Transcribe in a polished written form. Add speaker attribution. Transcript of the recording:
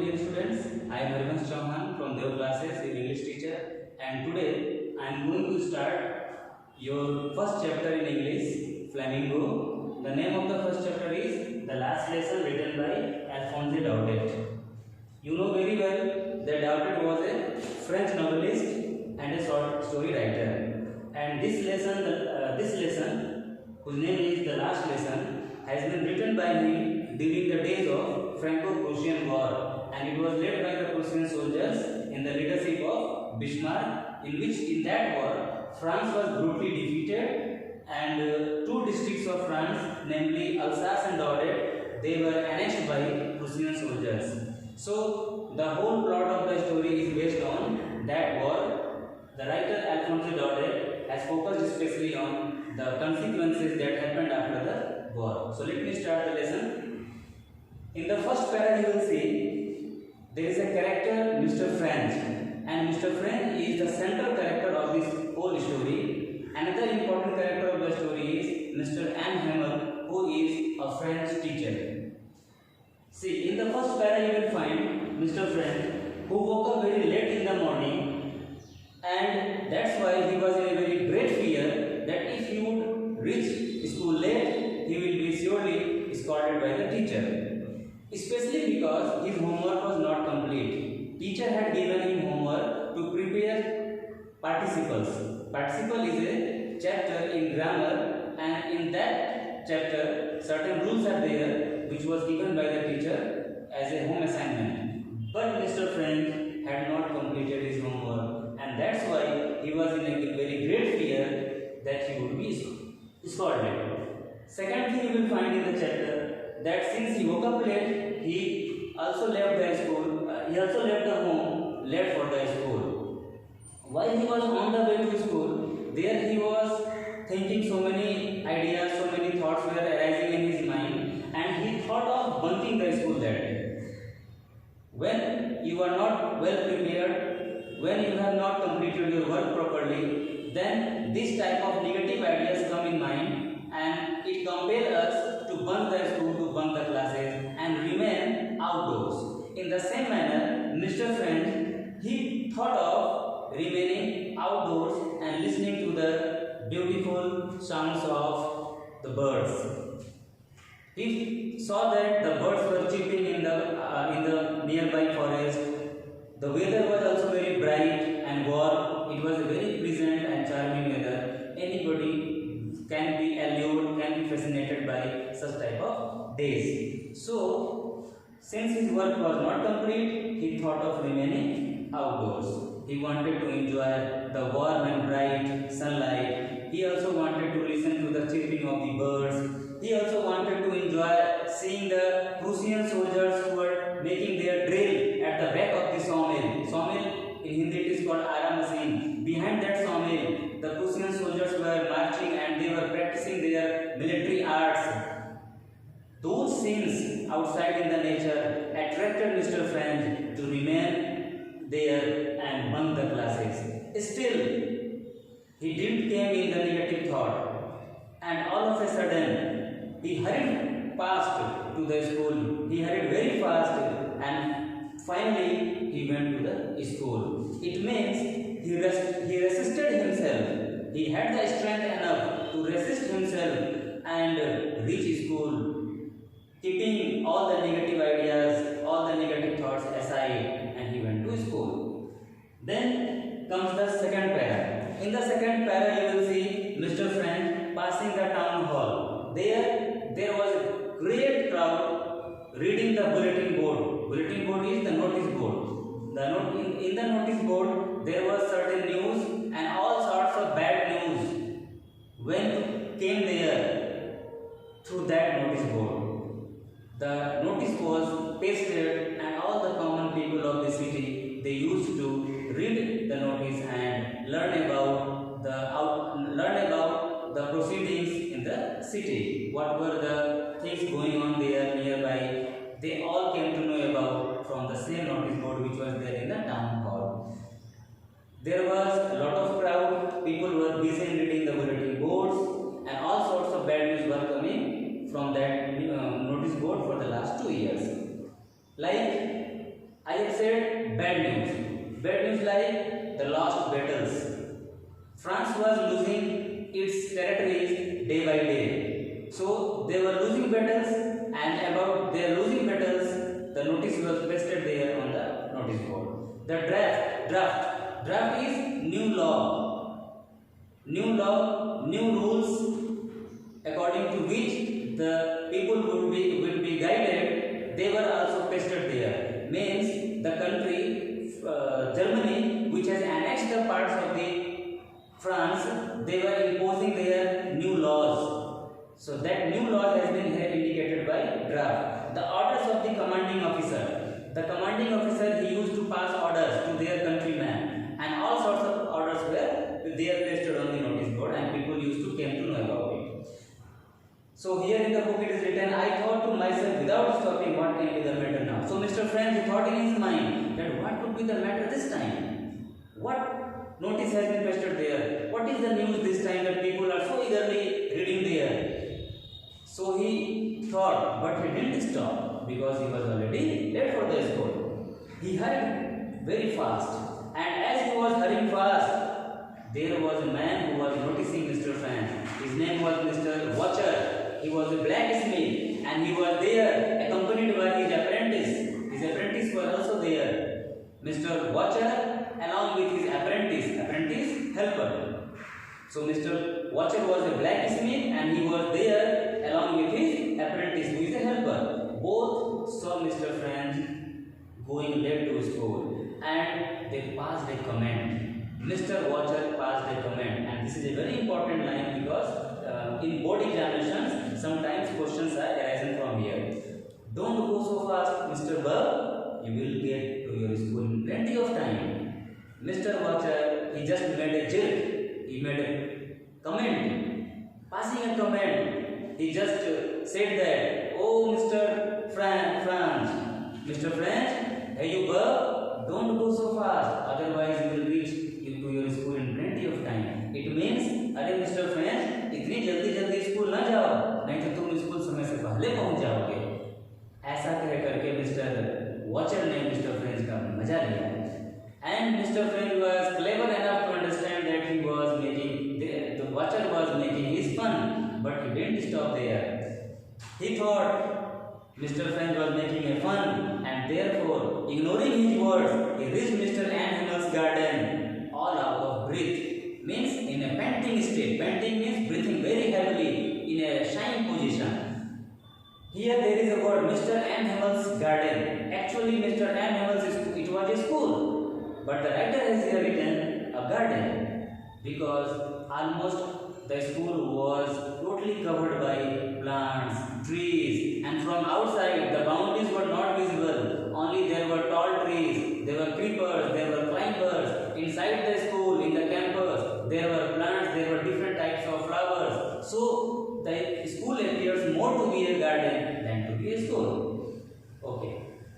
Speaker 1: dear students, I am Harivansh Chauhan from Dev classes, your English teacher, and today I am going to start your first chapter in English, Flamingo. The name of the first chapter is The Last Lesson, written by Alphonse Daudet. You know very well that Daudet was a French novelist and a short story writer, and this lesson, whose name is The Last Lesson, has been written by him during the days of Franco-Prussian War, and it was led by the Prussian soldiers in the leadership of Bismarck, in that war France was brutally defeated, and two districts of France, namely Alsace and Daudet, they were annexed by Prussian soldiers. So the whole plot of the story is based on that war. The writer Alphonse Daudet has focused especially on the consequences that happened after the war. So let me start the lesson. In the first para you will see there is a character, Mr. French, and Mr. French is the central character of this whole story. Another important character of the story is Mr. Hammer, who is a French teacher. See, in the first para you will find Mr. French, who woke up very late in the morning, and that's why he was in a very great fear that if he would reach school late, he will be surely scolded by the teacher. Especially because his homework was not complete. Teacher had given him homework to prepare participles. Participle is a chapter in grammar, and in that chapter certain rules are there which was given by the teacher as a home assignment. But Mr. French had not completed his homework, and that's why he was in a very great fear that he would be scolded. Second thing you will find in the chapter, that since he woke up late, he also left the school, he also left the home late for the school. While he was on the way to school, there he was thinking so many ideas, so many thoughts were arising in his mind, and he thought of bunking the school that day. When you are not well prepared, when you have not completed your work properly, then this type of negative ideas come in mind, and it compels us to bunk the school, to bunk the classes, and remain outdoors. In the same manner, Mr. French, he thought of remaining outdoors and listening to the beautiful sounds of the birds. He saw that the birds were chirping in the nearby forest. The weather was also very bright and warm. It was a very pleasant and charming weather. Anybody can be allured, can be fascinated by such type of days. So, since his work was not complete, he thought of remaining outdoors. He wanted to enjoy the warm and bright sunlight. He also wanted to listen to the chirping of the birds. He also wanted to enjoy seeing the Prussian soldiers who were making their drill at the back of the sawmill. Sawmill in Hindi it is called Ara machine. Behind that sawmill, the Prussian soldiers were marching and they were practicing their military arts. Those scenes outside in the nature attracted Mr. French to remain there and bunk the classes. Still, he didn't came in the negative thought, and all of a sudden he hurried past to the school. He hurried very fast, and finally he went to the school. It means he resisted himself. He had the strength enough to resist himself and reach school, keeping all the negative ideas, all the negative thoughts aside, and he went to school. Then comes the second para. In the second para you will see Mr. French passing the town hall. There was a great crowd reading the bulletin board. Bulletin board is the notice board. In the notice board there was certain news and all sorts of bad news came there through that notice board. The notice was pasted, and all the common people of the city, they used to read the notice and learn about the proceedings in the city. What were the things going on there nearby? They all came to know about from the same notice board which was there in the town hall. There was a lot of crowd. People were busy in reading the bulletin boards, and all sorts of bad news were coming from that notice board for the last 2 years. Like I have said bad news. Bad news like the lost battles. France was losing its territories day by day. So they were losing battles, and about their losing battles, the notice was pasted there on the notice board. The draft is new law, new rules according to which the people will be guided. They were also pasted there. Means the country Germany, which has annexed the parts of the France, they were imposing their new laws. So that new law has been here indicated by draft. The orders of the commanding officer. The commanding officer, he used to pass orders to their countrymen, and all sorts of orders were there pasted on the notice board, and people used to came to know about it. So here in the book it is written, I thought to myself without stopping, what can be the matter now. So Mr. French thought in his mind that what could be the matter this time? What notice has been pasted there? What is the news this time that people are so eagerly reading there? So he thought, but he didn't stop because he was already late for the school. He hurried very fast, and as he was hurrying fast, there was a man who was noticing Mr. French. His name was Mr. Watcher. He was a blacksmith, and he was there accompanied by his apprentice. His apprentice was also there. Mr. Watcher along with his apprentice helper. So Mr. Watcher was a blacksmith, and he was there along with his apprentice who is a helper. Both saw Mr. French going late to school, and they passed a comment. Mr. Watcher passed a comment, and this is a very important line because in board examinations sometimes questions are arising from here. Don't go so fast, Mr. Bub. You will get to your school in plenty of time. Mr. Watcher, he just made a joke. He made a comment, passing a comment. He just said that, oh Mr. French, Mr. French, hey you Bub, don't go so fast, otherwise you will reach to your school in plenty of time. It means, अरे Mr. French, इतनी जल्दी school ना जाओ, नहीं तो तुम school समय से पहले पहुंच जाओगे. ऐसा कह करके मिस्टर वॉचर ने मिस्टर फ्रेंच का मजा लिया. And Mr. French was clever enough to understand that he was making the watcher was making his fun, but he didn't stop there. He thought Mr. French was making a fun, and therefore, ignoring his words, he reached Mr. Animal's garden all out of breath. Means in a panting state. Panting means breathing very heavily in a shying position. Here there is a word, Mr. Animal's garden. Actually, Mr. Animal's it was a school, but the writer has here written a garden because almost the school was totally covered by plants, trees, and from outside the boundaries